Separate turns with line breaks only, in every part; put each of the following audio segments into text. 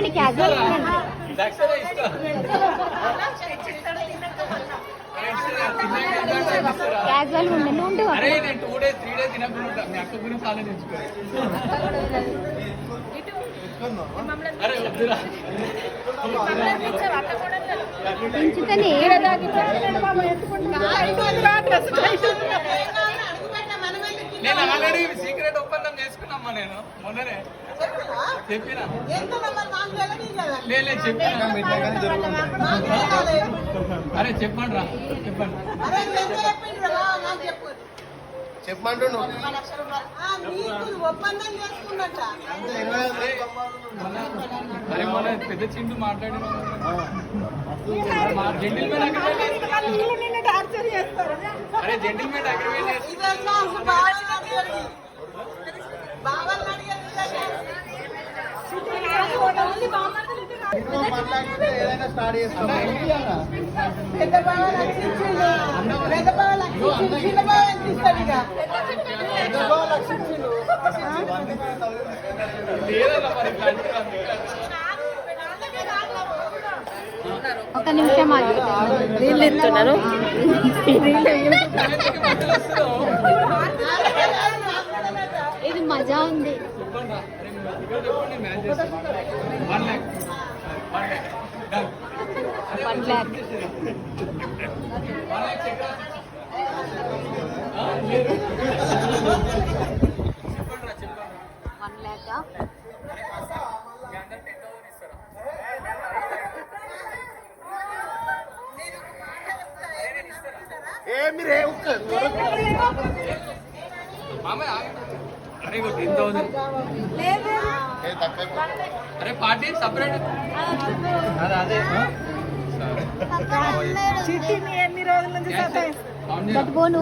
ఉండండి, క్యాజువల్ ఉండండి. క్యాజువల్ ఉండండి. ఉండు.
అరే నేను 2 days 3 days తినకుండా మీ అక్క గురించి ఆలోచించుకో. అరే వద్దురా
పెంచుతనే
నేను ఆల్రెడీ సీక్రెట్ ఒప్పందం చేసుకున్నామ్మా. నేను మొన్ననే చెప్పినా లేదు చెప్పినా. అరే చెప్పండి రా చెప్పండి
చెప్పమంటు
అరే మొన్న పెద్ద చింటూ మాట్లాడిన జెంటిల్మెన్ అరే జెంటిల్మెన్ అగ్రిమెంట్
ఏదైనా స్టార్ట్ చేస్తాం.
ఒక నిమిషం
నీళ్ళు ఇస్తున్నారు.
ఇది మజా ఉంది. 1 lakh.
అరే 10,000. అరే పార్టీ సపరేట్ అదే
పట్టుకోను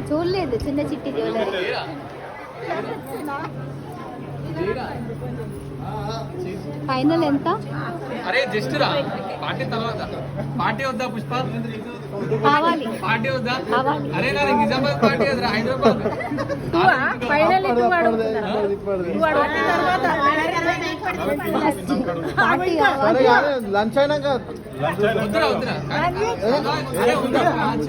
చూడలేదు. చిన్న చిట్టి జ్యువెలరీ. ఫైనల్ ఎంత?
అరే జస్ట్ రా పార్టీ తర్వాత. పార్టీ వద్దా పుష్ప?
కావాలి.
పార్టీ వద్దా?
కావాలి.
అరే నా నిజామాబాద్ పార్టీ వద్దా హైదరాబాద్?
పార్టీ కావాలి.
లంచ్ అయినాక
వద్దురా వద్దురా. అరే ఉందా